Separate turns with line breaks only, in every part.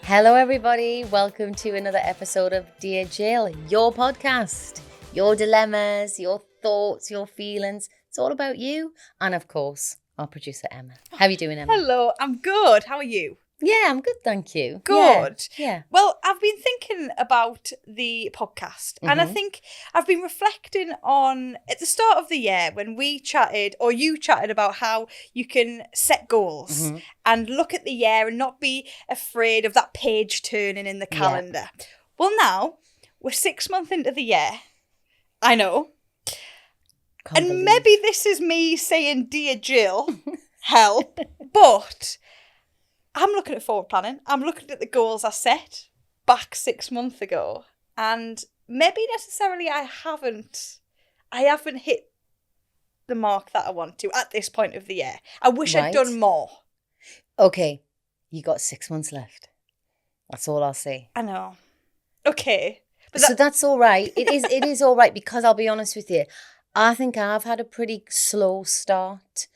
Hello, everybody. Welcome to another episode of Dear Jill, your podcast, your dilemmas, your thoughts, your feelings. It's all about you. And of course, our producer, Emma. How are you doing, Emma?
Hello, I'm good. How are you?
Yeah, I'm good, thank you.
Good.
Yeah.
Well, I've been thinking about the podcast and I think I've been reflecting on at the start of the year when we chatted or you chatted about how you can set goals and look at the year and not be afraid of that page turning in the calendar. Yeah. Well, now we're 6 months into the year. I know. And maybe this is me saying, Dear Jill, help, but I'm looking at forward planning. I'm looking at the goals I set back 6 months ago. And maybe necessarily I haven't hit the mark that I want to at this point of the year. I wish I'd done more.
Okay, you got 6 months left. That's all I'll say.
I know. Okay.
But so that's all right. It is all right because I'll be honest with you. I think I've had a pretty slow start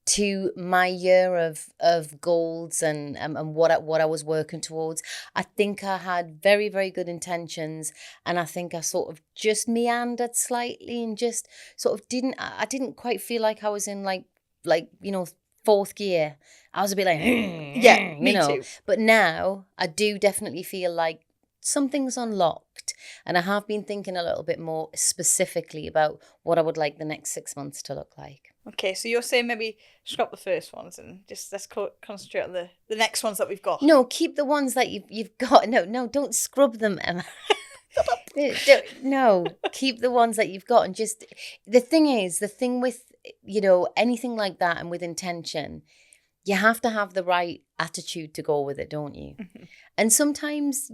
to my year of goals and what I was working towards. I think I had very, very good intentions, and I think I sort of just meandered slightly and just sort of didn't quite feel like I was in like fourth gear. I was a bit like
yeah, me too.
But now I do definitely feel like something's unlocked, and I have been thinking a little bit more specifically about what I would like the next 6 months to look like.
Okay, so you're saying maybe scrap the first ones and just let's concentrate on the next ones that we've got.
No, keep the ones that you've got. No, don't scrub them, Emma. No, keep the ones that you've got. And just, the thing with, anything like that and with intention, you have to have the right attitude to go with it, don't you? Mm-hmm. And sometimes,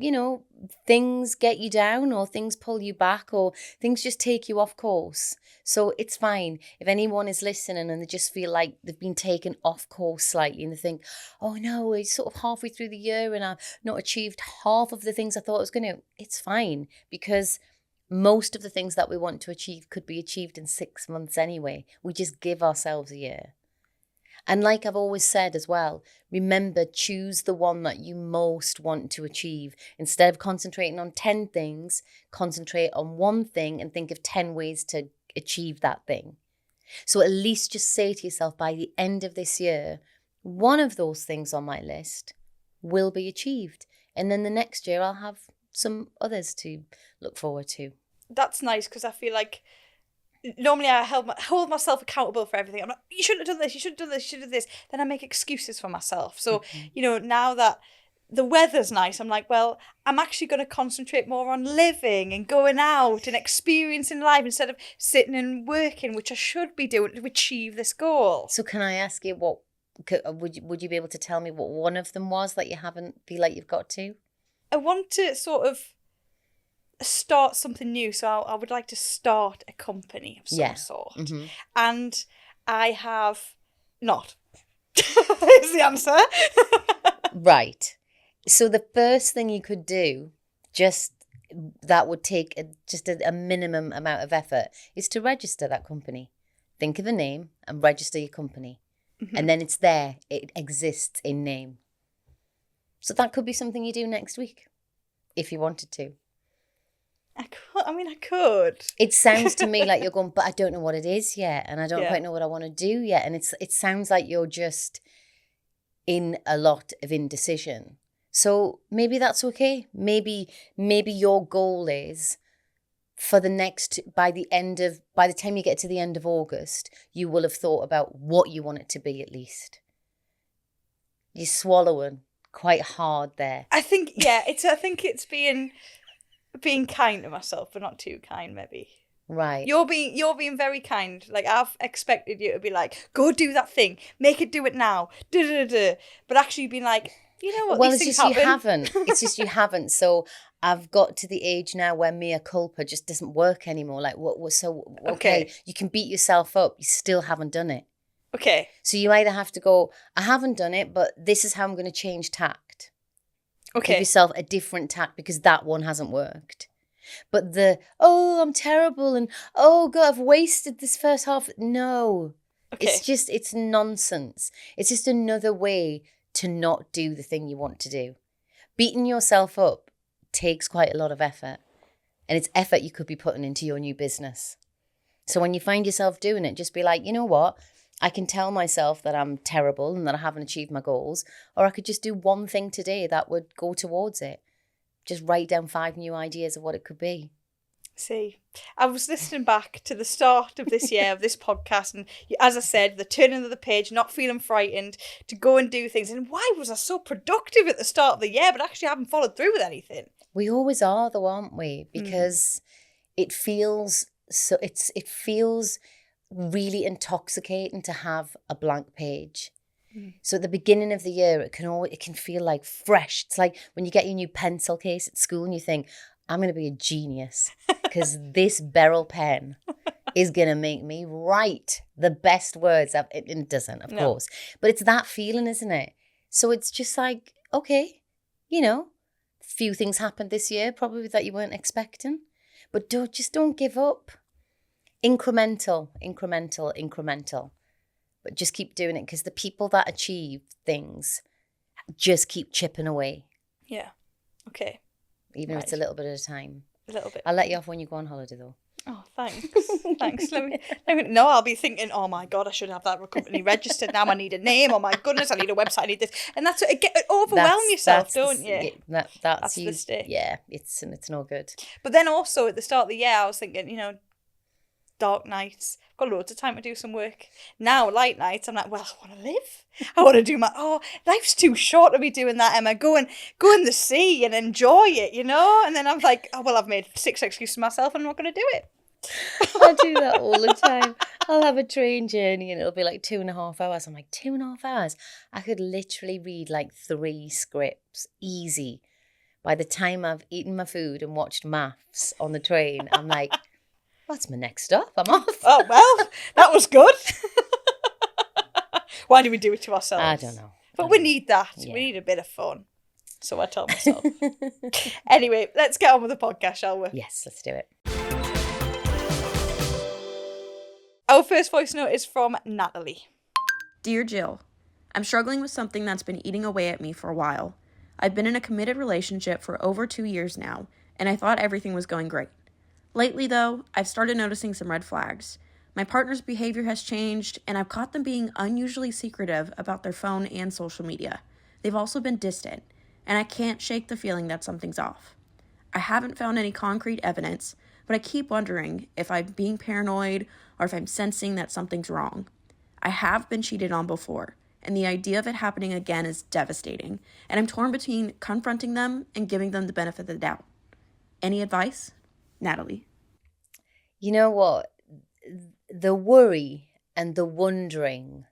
things get you down or things pull you back or things just take you off course. So it's fine. If anyone is listening and they just feel like they've been taken off course slightly and they think, oh no, it's sort of halfway through the year and I've not achieved half of the things I thought I was going to, it's fine, because most of the things that we want to achieve could be achieved in 6 months anyway. We just give ourselves a year. And like I've always said as well, remember, choose the one that you most want to achieve. Instead of concentrating on 10 things, concentrate on one thing and think of 10 ways to achieve that thing. So at least just say to yourself, by the end of this year, one of those things on my list will be achieved. And then the next year I'll have some others to look forward to.
That's nice, because I feel like normally I hold myself accountable for everything. I'm like, you shouldn't have done this, you should have done this, you should have done this. Then I make excuses for myself. So, now that the weather's nice, I'm like, well, I'm actually going to concentrate more on living and going out and experiencing life instead of sitting and working, which I should be doing to achieve this goal.
So can I ask you, what would you be able to tell me what one of them was that you haven't feel like you've got to?
I want to sort of start something new, so I would like to start a company of some sort, and I have not. Is the answer.
Right. So the first thing you could do, just that would take a minimum amount of effort, is to register that company. Think of a name and register your company, and then it's there. It exists in name. So that could be something you do next week, if you wanted to.
I could.
It sounds to me like you're going, but I don't know what it is yet, and I don't quite know what I want to do yet. And it sounds like you're just in a lot of indecision. So maybe that's okay. Maybe your goal is by the time you get to the end of August, you will have thought about what you want it to be at least. You're swallowing quite hard there.
I think it's being kind to myself, but not too kind, maybe.
Right.
You're being very kind. Like, I've expected you to be like, go do that thing, make it do it now, but actually being like, you know what?
Well,
these
it's
things
just
happen.
you haven't. It's just you haven't. So I've got to the age now where mea culpa just doesn't work anymore. Like, okay, you can beat yourself up. You still haven't done it.
Okay.
So you either have to go, I haven't done it, but this is how I'm going to change tact.
Okay.
Give yourself a different tact because that one hasn't worked. But oh, I'm terrible, and oh God, I've wasted this first half. No,
Okay.
it's nonsense. It's just another way to not do the thing you want to do. Beating yourself up takes quite a lot of effort, and it's effort you could be putting into your new business. So when you find yourself doing it, just be like, you know what? I can tell myself that I'm terrible and that I haven't achieved my goals, or I could just do one thing today that would go towards it. Just write down 5 new ideas of what it could be.
See, I was listening back to the start of this year of this podcast, and as I said, the turning of the page, not feeling frightened to go and do things. And why was I so productive at the start of the year, but actually haven't followed through with anything?
We always are, though, aren't we? Because it feels it feels really intoxicating to have a blank page. So at the beginning of the year, it can feel like fresh. It's like when you get your new pencil case at school and you think, I'm going to be a genius because this Beryl pen is going to make me write the best words. It doesn't, of course. But it's that feeling, isn't it? So it's just like, okay, a few things happened this year probably that you weren't expecting. But don't give up. Incremental. But just keep doing it, because the people that achieve things just keep chipping away.
Yeah. Okay.
Even if it's a little bit at a time.
A little bit.
I'll let you off when you go on holiday, though.
Oh, thanks. Thanks. No, I'll be thinking, oh my God, I should have that company registered now. I need a name. Oh my goodness, I need a website. I need this. And that's it. Overwhelm yourself, don't you?
That's
the mistake.
Yeah, it's no good.
But then also at the start of the year, I was thinking, dark nights. I've got loads of time to do some work. Now, light nights, I'm like, well, I want to live. I want to do life's too short to be doing that, Emma. Go in the sea and enjoy it, And then I'm like, oh, well, I've made 6 excuses to myself and I'm not going to do it.
I do that all the time. I'll have a train journey and it'll be like 2.5 hours. I'm like, 2.5 hours? I could literally read like 3 scripts, easy. By the time I've eaten my food and watched maths on the train, I'm like, that's my next stop. I'm off.
Oh, well, that was good. Why do we do it to ourselves?
I don't know.
But we need that. Yeah. We need a bit of fun. So I tell myself. Anyway, let's get on with the podcast, shall we?
Yes, let's do it.
Our first voice note is from Natalie.
Dear Jill, I'm struggling with something that's been eating away at me for a while. I've been in a committed relationship for over 2 years now, and I thought everything was going great. Lately, though, I've started noticing some red flags. My partner's behavior has changed, and I've caught them being unusually secretive about their phone and social media. They've also been distant, and I can't shake the feeling that something's off. I haven't found any concrete evidence, but I keep wondering if I'm being paranoid or if I'm sensing that something's wrong. I have been cheated on before, and the idea of it happening again is devastating, and I'm torn between confronting them and giving them the benefit of the doubt. Any advice? Natalie.
You know what? The worry and the wondering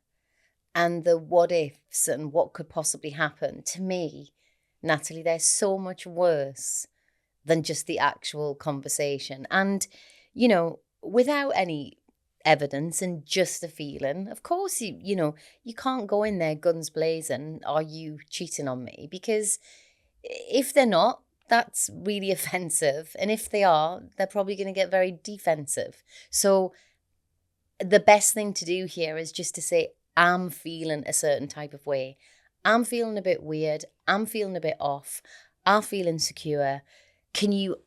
and the what ifs and what could possibly happen, to me, Natalie, they're so much worse than just the actual conversation. And, without any evidence and just a feeling, of course, you can't go in there guns blazing, are you cheating on me? Because if they're not, that's really offensive. And if they are, they're probably going to get very defensive. So the best thing to do here is just to say, I'm feeling a certain type of way. I'm feeling a bit weird. I'm feeling a bit off. I feel insecure. Can you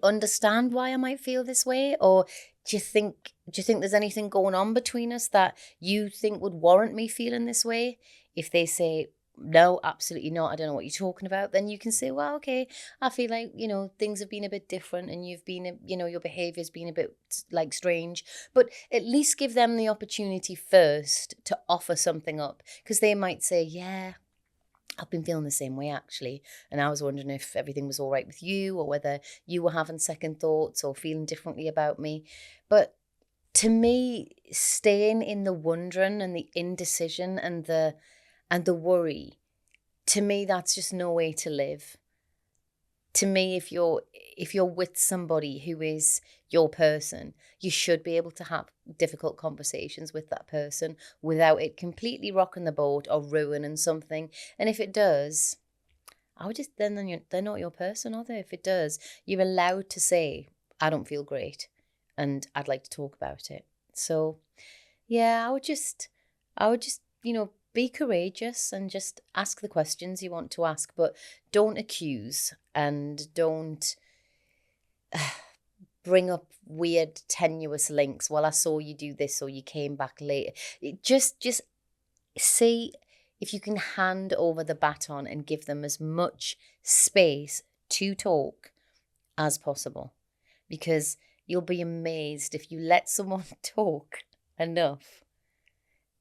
understand why I might feel this way? Or do you think there's anything going on between us that you think would warrant me feeling this way? If they say, no, absolutely not, I don't know what you're talking about, then you can say, well, okay, I feel like, things have been a bit different and you've been, your behavior's been a bit like strange, but at least give them the opportunity first to offer something up, because they might say, yeah, I've been feeling the same way actually, and I was wondering if everything was all right with you, or whether you were having second thoughts or feeling differently about me. But to me, staying in the wondering and the indecision and the worry, to me, that's just no way to live. To me, if you're with somebody who is your person, you should be able to have difficult conversations with that person without it completely rocking the boat or ruining something. And if it does, I would just, they're not your person, are they? If it does, you're allowed to say, I don't feel great and I'd like to talk about it. So yeah, I would just, be courageous and just ask the questions you want to ask, but don't accuse and don't bring up weird tenuous links. Well, I saw you do this or you came back late. Just see if you can hand over the baton and give them as much space to talk as possible, because you'll be amazed if you let someone talk enough,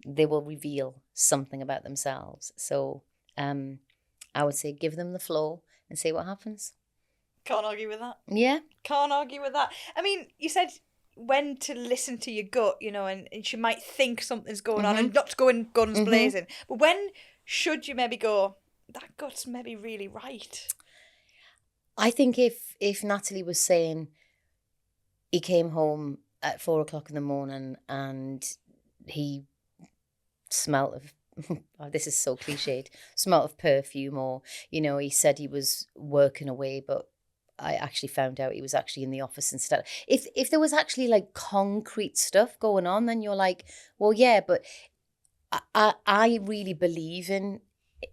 they will reveal something about themselves. So I would say give them the floor and see what happens.
Can't argue with that.
Yeah.
Can't argue with that. I mean, you said when to listen to your gut, and you might think something's going on and not to go in guns blazing. But when should you maybe go, that gut's maybe really right?
I think if Natalie was saying he came home at 4:00 in the morning and he smelt of, oh, this is so cliched, smelt of perfume, or, he said he was working away, but I actually found out he was actually in the office instead. If there was actually like concrete stuff going on, then you're like, well, yeah, but I really believe in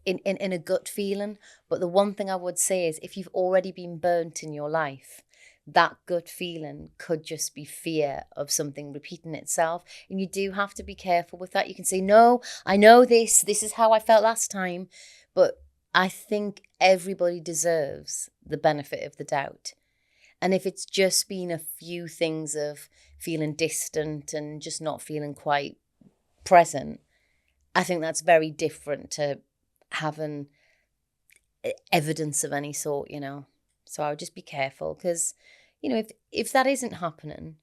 a gut feeling. But the one thing I would say is if you've already been burnt in your life, that gut feeling could just be fear of something repeating itself. And you do have to be careful with that. You can say, no, I know this is how I felt last time. But I think everybody deserves the benefit of the doubt. And if it's just been a few things of feeling distant and just not feeling quite present, I think that's very different to having evidence of any sort, So I would just be careful, because, if that isn't happening,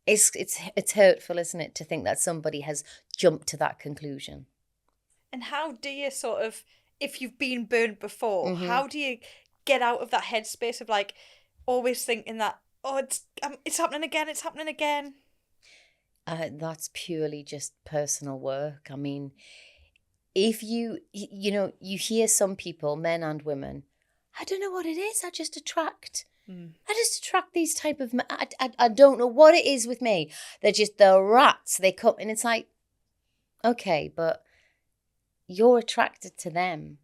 it's hurtful, isn't it, to think that somebody has jumped to that conclusion.
And how do you sort of, if you've been burned before, how do you get out of that headspace of like always thinking that, oh, it's happening again?
That's purely just personal work. I mean, if you hear some people, men and women, I don't know what it is, I just attract these type of men. I don't know what it is with me. They're just the rats. They come, and it's like, okay, but you're attracted to them.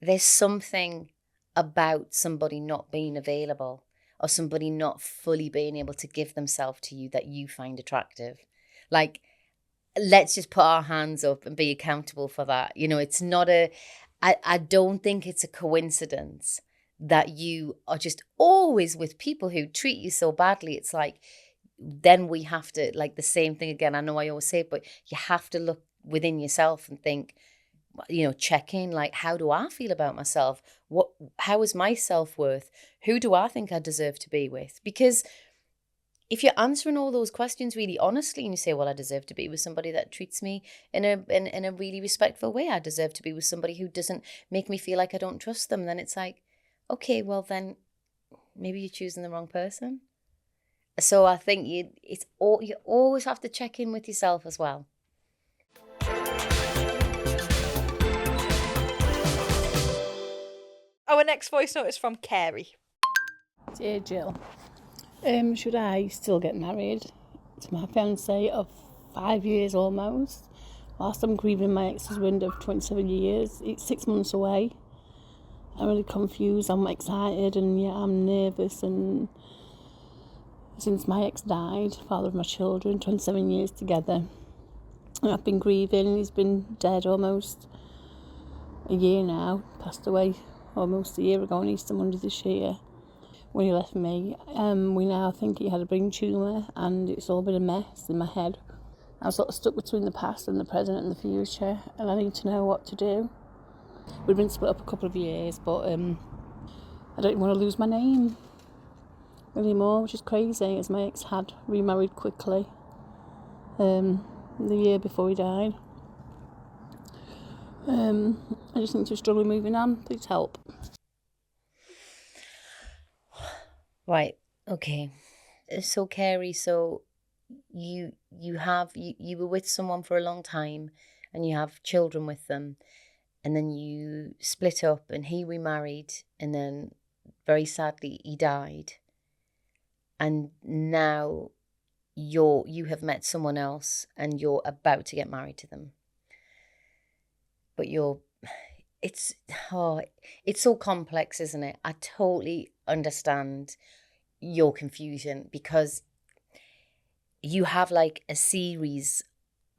There's something about somebody not being available or somebody not fully being able to give themselves to you that you find attractive. Like, let's just put our hands up and be accountable for that. It's not I don't think it's a coincidence that you are just always with people who treat you so badly. It's like, then we have to, like, the same thing again. I know I always say it, but you have to look within yourself and think, check in, like, how do I feel about myself? How is my self-worth? Who do I think I deserve to be with? Because if you're answering all those questions really honestly and you say, well, I deserve to be with somebody that treats me in a really respectful way, I deserve to be with somebody who doesn't make me feel like I don't trust them, then it's like, okay, well then maybe you're choosing the wrong person. So I think you always have to check in with yourself as well.
Our next voice note is from Carrie.
Dear Jill, should I still get married to my fiancé of 5 years almost, whilst I'm grieving my ex-husband of 27 years? It's 6 months away. I'm really confused, I'm excited, and yeah, I'm nervous. And since my ex died, father of my children, 27 years together, and I've been grieving. He's been dead almost a year now, passed away almost a year ago on Easter Monday this year when he left me. We now think he had a brain tumour, and it's all been a mess in my head. I'm sort of stuck between the past and the present and the future, and I need to know what to do. We've been split up a couple of years, but I don't even want to lose my name anymore, which is crazy, as my ex had remarried quickly the year before he died. I just think to struggle moving on. Please help.
Right. Okay. So Carrie, you were with someone for a long time and you have children with them. and then you split up and he remarried, and then very sadly he died, and now you have met someone else and you're about to get married to them, but it's so complex, isn't it? I totally understand your confusion, because you have like a series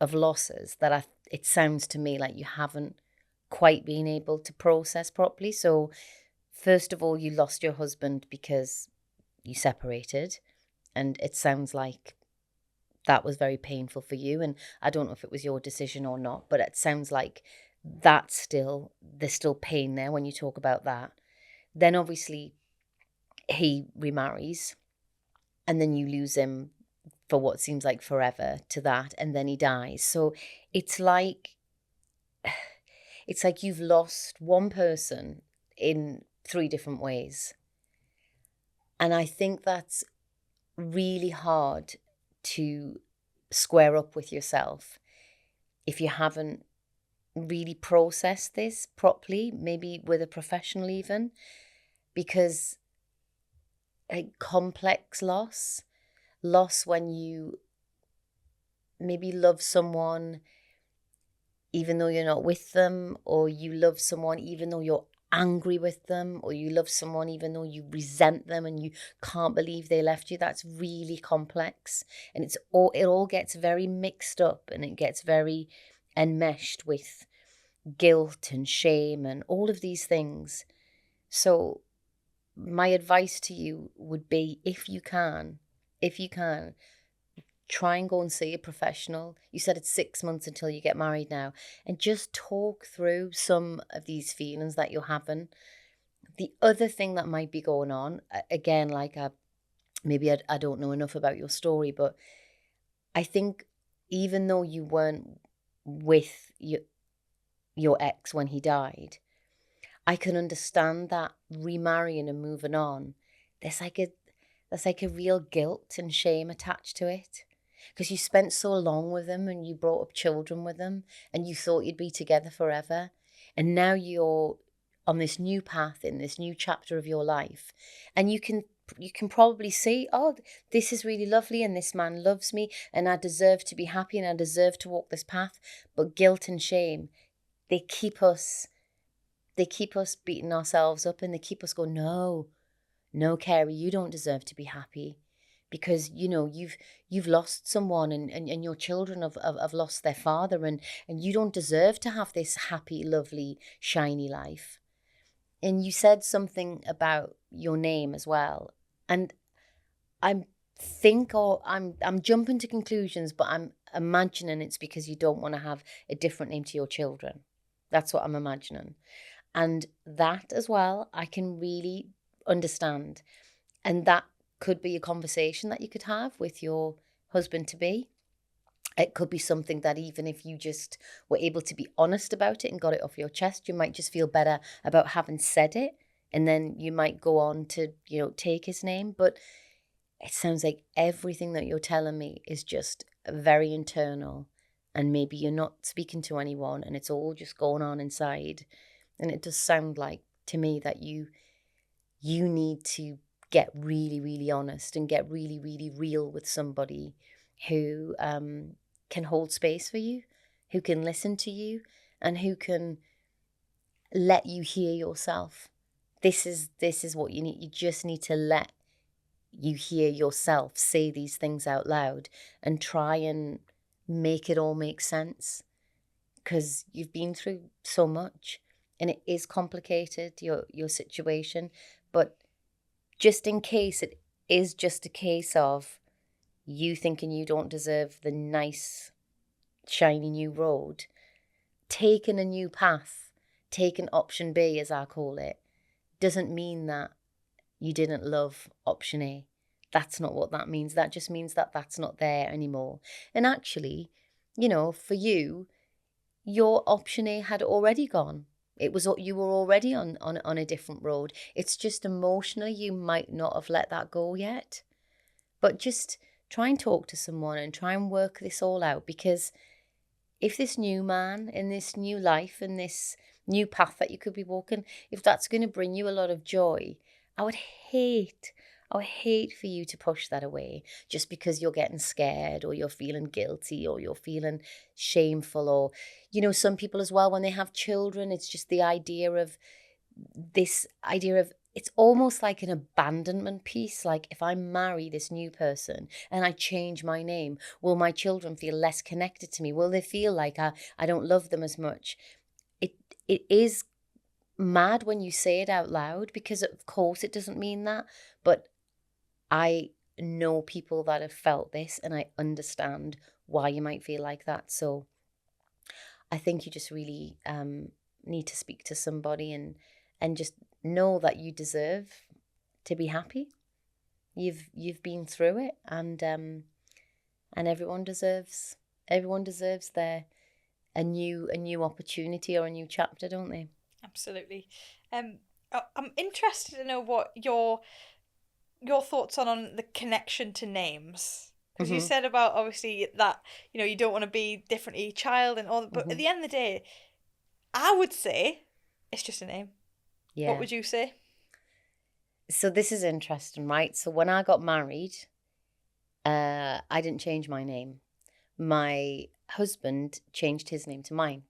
of losses that it sounds to me like you haven't quite been able to process properly. So first of all, you lost your husband because you separated, and it sounds like that was very painful for you. And I don't know if it was your decision or not, but it sounds like there's still pain there when you talk about that. Then obviously he remarries, and then you lose him for what seems like forever to that, and then he dies. So it's like you've lost one person in 3 different ways. And I think that's really hard to square up with yourself if you haven't really processed this properly, maybe with a professional even, because a complex loss when you maybe love someone even though you're not with them, or you love someone even though you're angry with them, or you love someone even though you resent them and you can't believe they left you. That's really complex, and it all gets very mixed up, and it gets very enmeshed with guilt and shame and all of these things. So my advice to you would be, if you can, try and go and see a professional. You said it's 6 months until you get married now, and just talk through some of these feelings that you're having. The other thing that might be going on, again, like maybe I don't know enough about your story, but I think even though you weren't with your ex when he died, I can understand that remarrying and moving on, there's like a real guilt and shame attached to it, because you spent so long with him and you brought up children with him and you thought you'd be together forever, and now you're on this new path in this new chapter of your life, and you can probably see, oh, this is really lovely and this man loves me and I deserve to be happy and I deserve to walk this path. But guilt and shame, they keep us beating ourselves up, and they keep us going, no, Carrie, you don't deserve to be happy, because you've lost someone, and your children have lost their father, and you don't deserve to have this happy, lovely, shiny life. And you said something about your name as well, and I'm jumping to conclusions, but I'm imagining it's because you don't want to have a different name to your children. That's what I'm imagining. And that as well, I can really understand. And that could be a conversation that you could have with your husband-to-be. It could be something that even if you just were able to be honest about it and got it off your chest, you might just feel better about having said it. And then you might go on to, take his name. But it sounds like everything that you're telling me is just very internal. And maybe you're not speaking to anyone and it's all just going on inside. And it does sound like to me that you need to get really, really honest and get really, really real with somebody who can hold space for you, who can listen to you, and who can let you hear yourself. This is what you need. You just need to let you hear yourself say these things out loud and try and make it all make sense, because you've been through so much. And it is complicated, your situation. But just in case it is just a case of you thinking you don't deserve the nice, shiny new road, taking a new path, taking option B, as I call it, doesn't mean that you didn't love option A. That's not what that means. That just means that that's not there anymore. And actually, for you, your option A had already gone. You were already on a different road. It's just emotionally you might not have let that go yet. But just try and talk to someone and try and work this all out, because if this new man in this new life and this new path that you could be walking, if that's going to bring you a lot of joy, I would hate for you to push that away just because you're getting scared or you're feeling guilty or you're feeling shameful. Or, you know, some people as well, when they have children, it's just the idea of it's almost like an abandonment piece. Like, if I marry this new person and I change my name, will my children feel less connected to me? Will they feel like I don't love them as much? It is mad when you say it out loud, because of course it doesn't mean that, but I know people that have felt this, and I understand why you might feel like that. So I think you just really need to speak to somebody and just know that you deserve to be happy. You've been through it, and everyone deserves a new opportunity or a new chapter, don't they?
Absolutely. I'm interested to know what your thoughts on the connection to names, because you said about obviously that, you know, you don't want to be different to each child and all, but at the end of the day, I would say it's just a name.
Yeah.
What would you say?
So this is interesting, right? So when I got married, I didn't change my name. My husband changed his name to mine.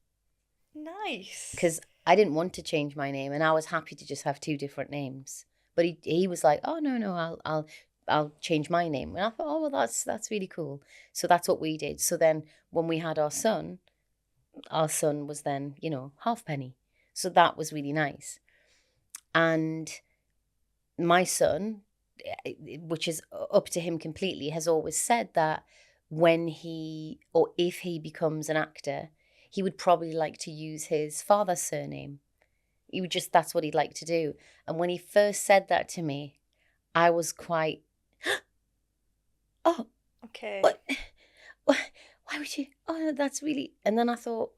Nice.
Because I didn't want to change my name, and I was happy to just have two different names. But he was like, oh no, I'll change my name. And I thought, oh well, that's really cool. So that's what we did. So then when we had our son was then, you know, Halfpenny. So that was really nice. And my son, which is up to him completely, has always said that when if he becomes an actor, he would probably like to use his father's surname. That's what he'd like to do. And when he first said that to me, I was quite, oh,
okay.
What? Why would you? Oh, no, that's really. And then I thought,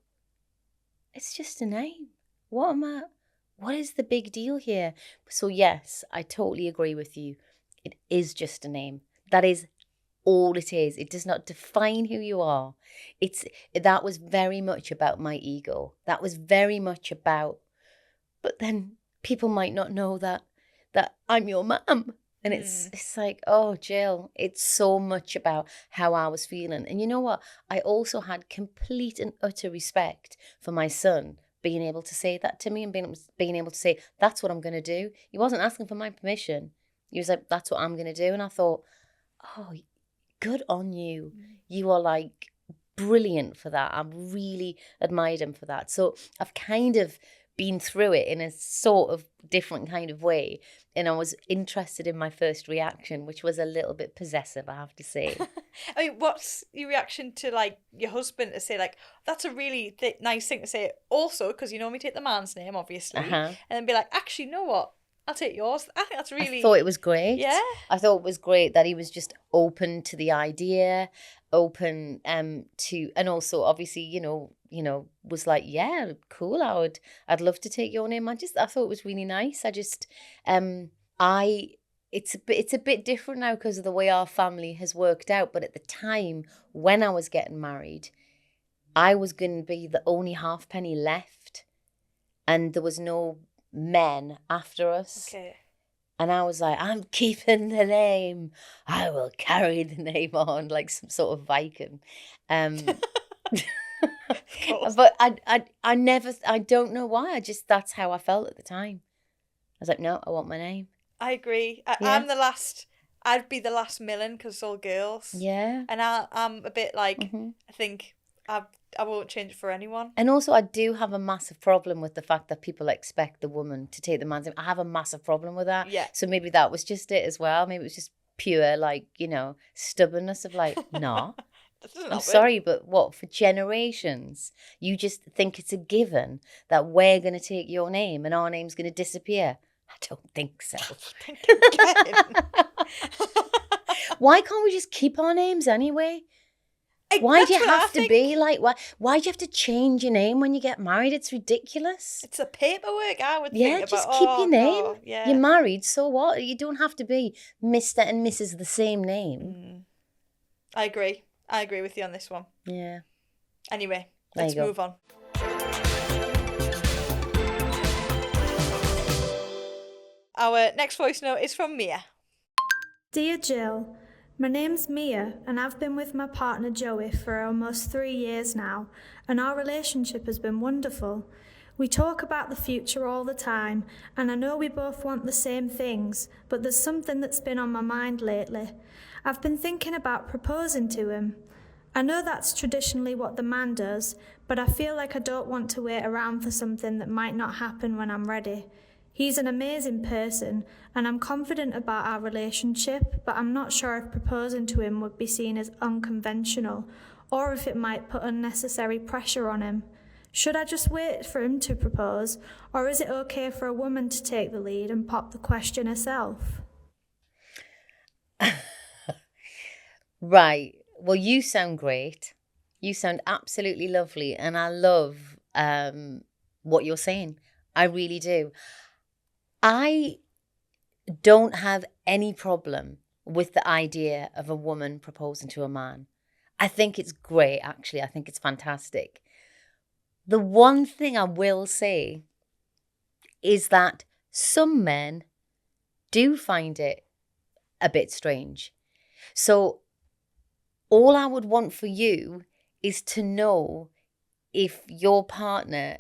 it's just a name. What is the big deal here? So yes, I totally agree with you. It is just a name. That is all it is. It does not define who you are. That was very much about my ego. That was very much about, but then people might not know that I'm your mum. And it's like, oh, Jill, it's so much about how I was feeling. And you know what? I also had complete and utter respect for my son being able to say that to me and being able to say, that's what I'm going to do. He wasn't asking for my permission. He was like, that's what I'm going to do. And I thought, oh, good on you. You are like brilliant for that. I really admired him for that. So I've kind of been through it in a sort of different kind of way. And I was interested in my first reaction, which was a little bit possessive, I have to say.
I mean, what's your reaction to like your husband to say like, that's a really nice thing to say also, because you normally take the man's name, obviously, and then be like, actually, you know what? I'll take yours. I think that's really...
I thought it was great.
Yeah.
I thought it was great that he was just open to the idea, open to, and also obviously, you know, was like, yeah, cool. I'd love to take your name. I thought it was really nice. It's a bit different now because of the way our family has worked out. But at the time when I was getting married, I was going to be the only halfpenny left, and there was no men after us.
Okay.
And I was like, I'm keeping the name. I will carry the name on like some sort of Viking. But I don't know why. That's how I felt at the time. I was like, no, I want my name.
I agree. I'm the last. I'd be the last Millen because it's all girls.
Yeah.
And I'm a bit like, I think I won't change it for anyone.
And also, I do have a massive problem with the fact that people expect the woman to take the man's name. I have a massive problem with that.
Yeah.
So maybe that was just it as well. Maybe it was just pure, like, you know, stubbornness of like, nah. I'm sorry, but what, for generations, you just think it's a given that we're going to take your name and our name's going to disappear? I don't think so. Why can't we just keep our names anyway? Why do you have to be like, why do you have to change your name when you get married? It's ridiculous.
It's the paperwork, I would think.
Yeah, just keep your name.
God, yeah.
You're married, so what? You don't have to be Mr. and Mrs. the same name.
I agree with you on this one.
Yeah.
Anyway, let's move on. our next voice note is from Mia.
Dear Jill, my name's Mia and I've been with my partner Joey for almost 3 years now, and our relationship has been wonderful. We talk about the future all the time, and I know we both want the same things, but there's something that's been on my mind lately. I've been thinking about proposing to him. I know that's traditionally what the man does, but I feel like I don't want to wait around for something that might not happen when I'm ready. He's an amazing person, and I'm confident about our relationship, but I'm not sure if proposing to him would be seen as unconventional, or if it might put unnecessary pressure on him. Should I just wait for him to propose, or is it okay for a woman to take the lead and pop the question herself?
Right. Well, you sound great. You sound absolutely lovely. And I love what you're saying. I really do. I don't have any problem with the idea of a woman proposing to a man. I think it's great, actually. I think it's fantastic. The one thing I will say is that some men do find it a bit strange. So all I would want for you is to know if your partner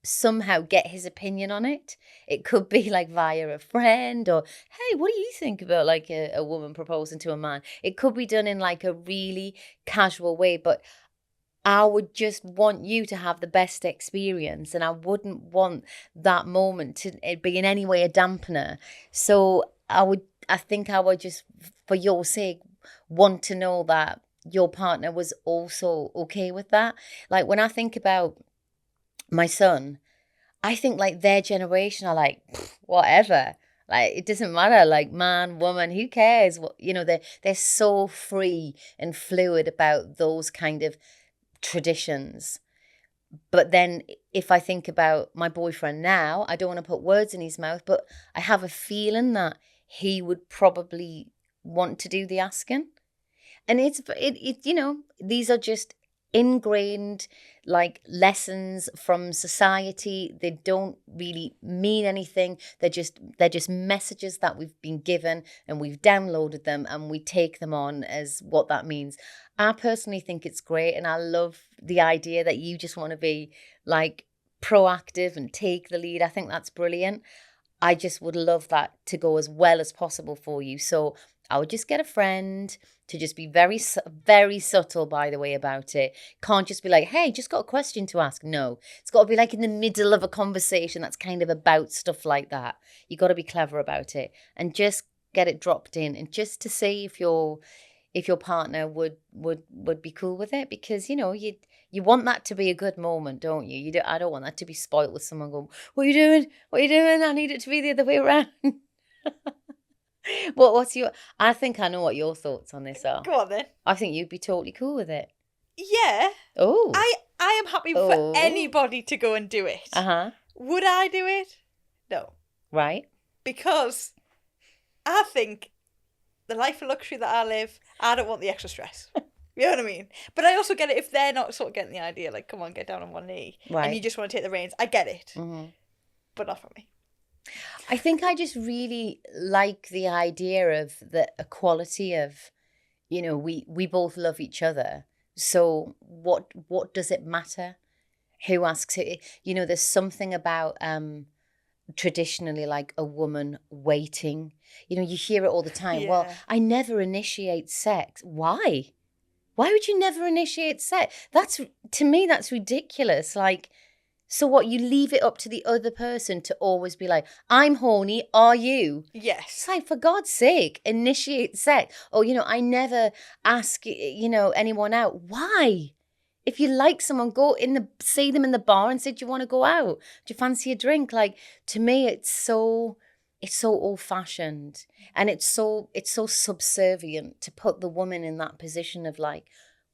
somehow get his opinion on it. It could be via a friend, or, hey, what do you think about a woman proposing to a man? It could be done in a really casual way, but I would just want you to have the best experience, and I wouldn't want that moment to be in any way a dampener. So I think I would just, for your sake, want to know that your partner was also okay with that. When I think about my son, I think their generation are whatever. It doesn't matter, man, woman, who cares? They're so free and fluid about those kind of traditions. But then if I think about my boyfriend now, I don't want to put words in his mouth, but I have a feeling that he would probably want to do the asking. And these are just ingrained lessons from society. They don't really mean anything. They're just messages that we've been given, and we've downloaded them and we take them on as what that means. I personally think it's great, and I love the idea that you just want to be proactive and take the lead. I think that's brilliant. I just would love that to go as well as possible for you. So I would just get a friend to just be very, very subtle, by the way, about it. Can't just be hey, just got a question to ask. No, it's got to be in the middle of a conversation that's kind of about stuff like that. You got to be clever about it and just get it dropped in, and just to see if your partner would be cool with it, because you want that to be a good moment, don't you? I don't want that to be spoilt with someone going, what are you doing? What are you doing? I need it to be the other way around. I think I know what your thoughts on this are.
Go on then.
I think you'd be totally cool with it.
Yeah.
Oh.
I am happy for anybody to go and do it.
Uh-huh.
Would I do it? No.
Right.
Because I think the life of luxury that I live, I don't want the extra stress. You know what I mean? But I also get it if they're not sort of getting the idea, come on, get down on one knee. Right. And you just want to take the reins. I get it. Mm-hmm. But not for me.
I think I just really like the idea of the equality of, we both love each other. So what does it matter who asks it? There's something about traditionally a woman waiting. You hear it all the time. Yeah. Well, I never initiate sex. Why? Why would you never initiate sex? To me, that's ridiculous. So what, you leave it up to the other person to always be I'm horny, are you?
Yes.
It's for God's sake, initiate sex. Oh, I never ask, anyone out. Why? If you like someone, see them in the bar and say, do you want to go out? Do you fancy a drink? To me, it's so old-fashioned, and it's so subservient to put the woman in that position of well,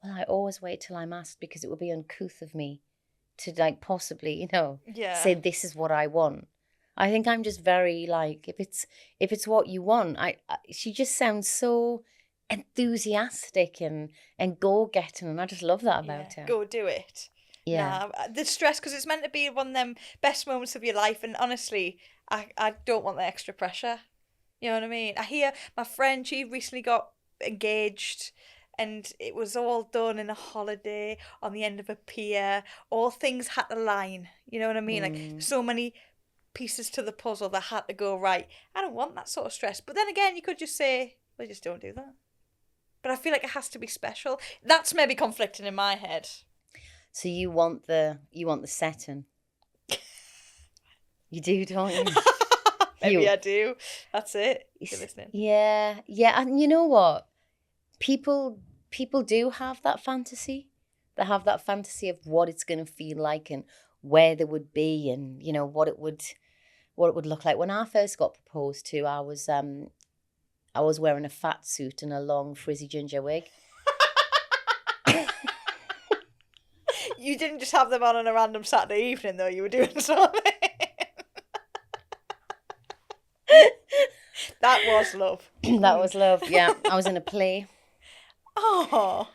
I always wait till I'm asked, because it would be uncouth of me to possibly, say this is what I want. I think I'm just very if it's what you want. She just sounds so enthusiastic and go-getting, and I just love that about her.
Go do it. Yeah. Nah, the stress, because it's meant to be one of them best moments of your life, and honestly, I don't want the extra pressure. You know what I mean? I hear my friend, she recently got engaged and it was all done in a holiday on the end of a pier. All things had to line. You know what I mean? Like so many pieces to the puzzle that had to go right. I don't want that sort of stress. But then again, you could just say, well, just don't do that. But I feel like it has to be special. That's maybe conflicting in my head.
So you want the setting. You do, don't you?
Maybe I do. That's it. You're listening.
Yeah. And you know what? People do have that fantasy. They have that fantasy of what it's going to feel like and where they would be and, you know, what it would look like. When I first got proposed to, I was wearing a fat suit and a long frizzy ginger wig.
You didn't just have them on a random Saturday evening, though. You were doing something. That was love.
That was love. Yeah, I was in a play.
Oh.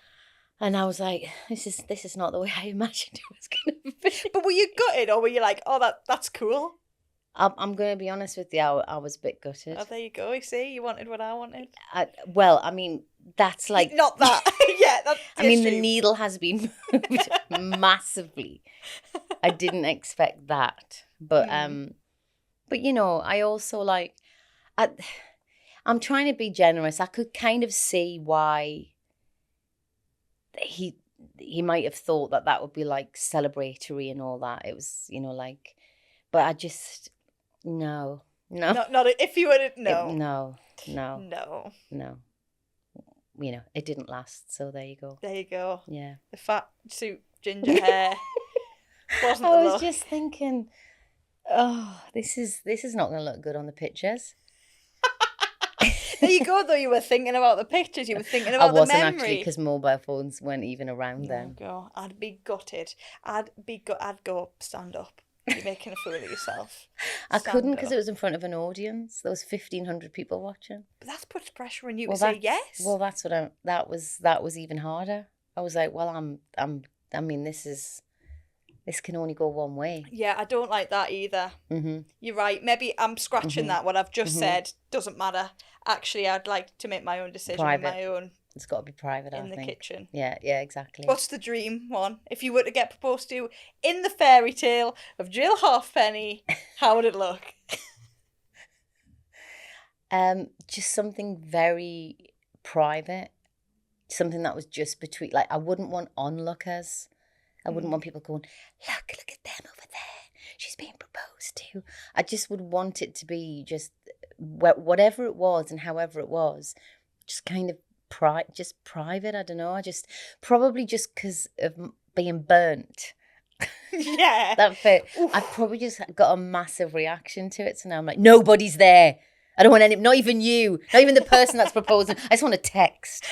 And I was like, this is not the way I imagined it was going to be.
But were you gutted, or were you like, oh, that's cool?
I'm going to be honest with you. I was a bit gutted.
Oh, there you go. You see, you wanted what I wanted.
Well, I mean, that's like
not that. Yeah, that's.
I mean, the needle has been moved massively. I didn't expect that, but you know, I also like. I'm trying to be generous. I could kind of see why he might have thought that would be like celebratory and all that. It was, you know, like, but I just no.
Not if you were no.
No. You know, it didn't last. So there you go.
There you go.
Yeah.
The fat suit, ginger hair. Wasn't
I
the
was
look.
just thinking, oh, this is not going to look good on the pictures.
There you go, though. You were thinking about the pictures. You were thinking about the memory.
I wasn't actually, because mobile phones weren't even around then.
Go. I'd be gutted. I'd go stand up. You're making a fool of yourself.
I couldn't because it was in front of an audience. There was 1,500 people watching.
But that puts pressure on you to say yes.
Well, that's what that was even harder. I was like, well, I mean, this can only go one way.
Yeah, I don't like that either.
Mm-hmm.
You're right. Maybe I'm scratching that. What I've just said doesn't matter. Actually, I'd like to make my own decision on my own.
It's got to be private, I think.
In the kitchen.
Yeah, exactly.
What's the dream one? If you were to get proposed to in the fairy tale of Jill Halfpenny, how would it look?
Just something very private. Something that was just between, like, I wouldn't want onlookers. I wouldn't want people going, look at them over there. She's being proposed to. I just would want it to be just whatever it was and however it was, just kind of just private. I don't know. I just probably just because of being burnt.
Yeah.
That bit. I probably just got a massive reaction to it. So now I'm like, nobody's there. I don't want any, not even you, not even the person that's proposing. I just want a text.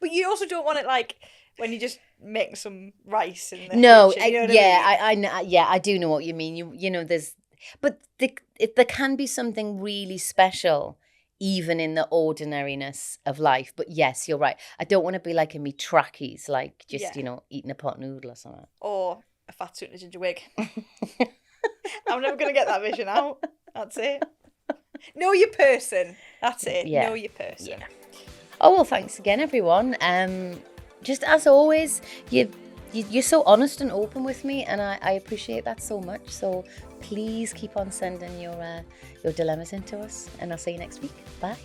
But you also don't want it like when you just make some rice in the
kitchen,
you know
I do know what you mean. You know, but there can be something really special even in the ordinariness of life. But yes, you're right. I don't want to be like in me trackies, like just, you know, eating a pot noodle or something.
Or a fat suit and a ginger wig. I'm never going to get that vision out. That's it. Know your person. That's it.
Yeah.
Know your person.
Yeah. Oh, well, thanks again, everyone. Just as always, you're so honest and open with me, and I appreciate that so much. So please keep on sending your dilemmas into us, and I'll see you next week. Bye.